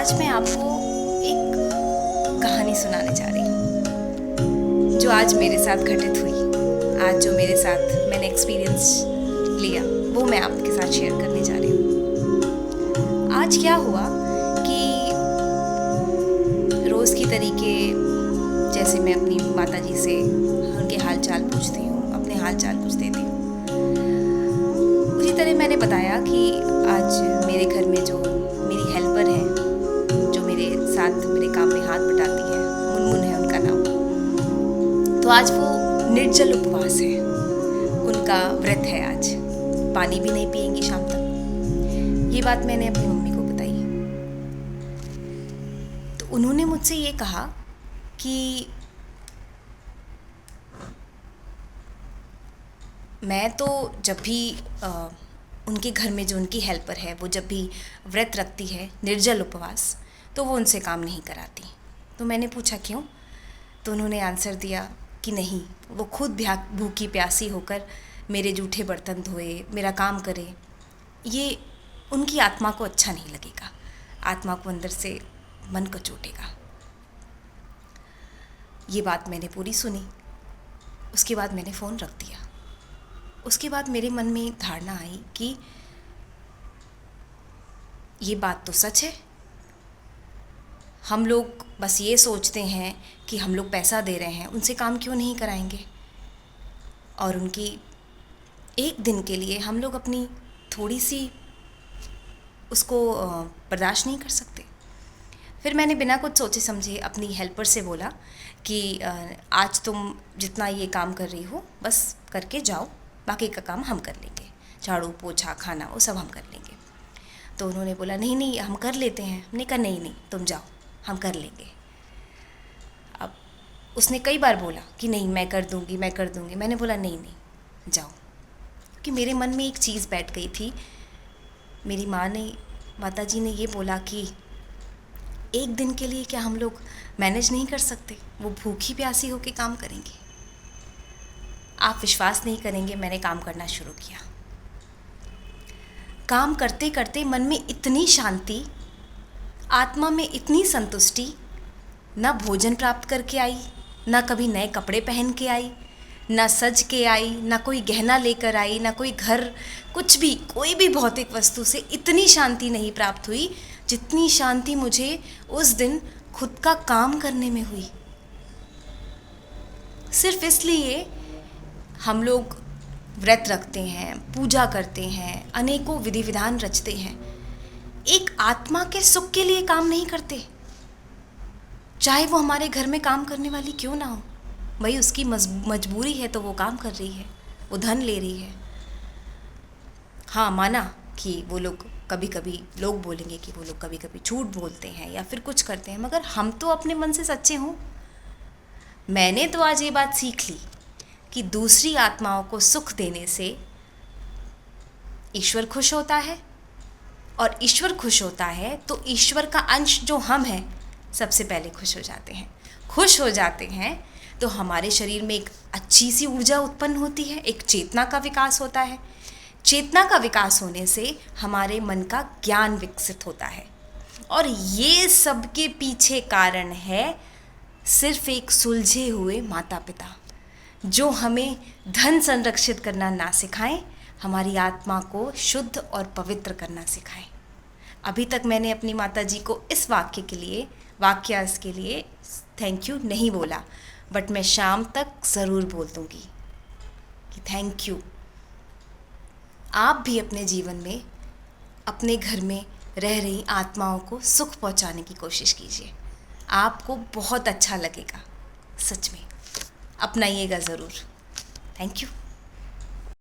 आज मैं आपको एक कहानी सुनाने जा रही हूँ जो आज मेरे साथ घटित हुई। आज जो मेरे साथ मैंने एक्सपीरियंस लिया वो मैं आपके साथ शेयर करने जा रही हूँ। आज क्या हुआ कि रोज़ की तरीके जैसे मैं अपनी माताजी से उनके हाल चाल पूछती हूँ, अपने हाल चाल पूछ देती हूँ, उसी तरह मैंने बताया कि आज मेरे घर में जो मेरी हेल्पर है, जो मेरे साथ मेरे काम में हाथ बटाती है, मुनमुन है उनका नाम, तो आज वो निर्जल उपवास है, उनका व्रत है। आज पानी भी नहीं पिएंगी शाम तक। ये बात मैंने अपनी मम्मी को बताई तो उन्होंने मुझसे ये कहा कि मैं तो जब भी उनके घर में जो उनकी हेल्पर है वो जब भी व्रत रखती है निर्जल उपवास तो वो उनसे काम नहीं कराती। तो मैंने पूछा क्यों? तो उन्होंने आंसर दिया कि नहीं, वो खुद भूखी प्यासी होकर मेरे जूठे बर्तन धोए, मेरा काम करे, ये उनकी आत्मा को अच्छा नहीं लगेगा, आत्मा को अंदर से मन को चोटेगा। ये बात मैंने पूरी सुनी। उसके बाद मैंने फ़ोन रख दिया। उसके बाद मेरे मन में धारणा आई कि ये बात तो सच है। हम लोग बस ये सोचते हैं कि हम लोग पैसा दे रहे हैं, उनसे काम क्यों नहीं कराएंगे, और उनकी एक दिन के लिए हम लोग अपनी थोड़ी सी उसको बर्दाश्त नहीं कर सकते। फिर मैंने बिना कुछ सोचे समझे अपनी हेल्पर से बोला कि आज तुम जितना ये काम कर रही हो बस करके जाओ, बाकी का काम हम कर लेंगे, झाड़ू पोछा खाना वो सब हम कर लेंगे। तो उन्होंने बोला नहीं नहीं हम कर लेते हैं। हमने कहा नहीं नहीं तुम जाओ, हम कर लेंगे। अब उसने कई बार बोला कि नहीं मैं कर दूंगी मैं कर दूंगी। मैंने बोला नहीं नहीं जाओ, कि मेरे मन में एक चीज़ बैठ गई थी। मेरी माताजी ने ये बोला कि एक दिन के लिए क्या हम लोग मैनेज नहीं कर सकते? वो भूखी प्यासी होके काम करेंगी। आप विश्वास नहीं करेंगे, मैंने काम करना शुरू किया। काम करते करते मन में इतनी शांति, आत्मा में इतनी संतुष्टि, ना भोजन प्राप्त करके आई, ना कभी नए कपड़े पहन के आई, ना सज के आई, ना कोई गहना लेकर आई, ना कोई घर, कुछ भी, कोई भी भौतिक वस्तु से इतनी शांति नहीं प्राप्त हुई जितनी शांति मुझे उस दिन खुद का काम करने में हुई। सिर्फ इसलिए हम लोग व्रत रखते हैं, पूजा करते हैं, अनेकों विधि विधान रचते हैं, एक आत्मा के सुख के लिए काम नहीं करते। चाहे वो हमारे घर में काम करने वाली क्यों ना हो, वही उसकी मजबूरी है तो वो काम कर रही है, वो धन ले रही है। हाँ, माना कि वो लोग कभी कभी लोग बोलेंगे कि वो लोग कभी कभी झूठ बोलते हैं या फिर कुछ करते हैं, मगर हम तो अपने मन से सच्चे हों। मैंने तो आज ये बात सीख ली कि दूसरी आत्माओं को सुख देने से ईश्वर खुश होता है, और ईश्वर खुश होता है तो ईश्वर का अंश जो हम हैं सबसे पहले खुश हो जाते हैं। खुश हो जाते हैं तो हमारे शरीर में एक अच्छी सी ऊर्जा उत्पन्न होती है, एक चेतना का विकास होता है। चेतना का विकास होने से हमारे मन का ज्ञान विकसित होता है, और ये सब के पीछे कारण है सिर्फ एक सुलझे हुए माता पिता, जो हमें धन संरक्षित करना ना सिखाएं, हमारी आत्मा को शुद्ध और पवित्र करना सिखाएं। अभी तक मैंने अपनी माताजी को इस वाक्यास के लिए थैंक यू नहीं बोला, बट मैं शाम तक ज़रूर बोल दूँगी कि थैंक यू। आप भी अपने जीवन में अपने घर में रह रही आत्माओं को सुख पहुंचाने की कोशिश कीजिए, आपको बहुत अच्छा लगेगा। सच में अपनाइएगा ज़रूर। Thank you.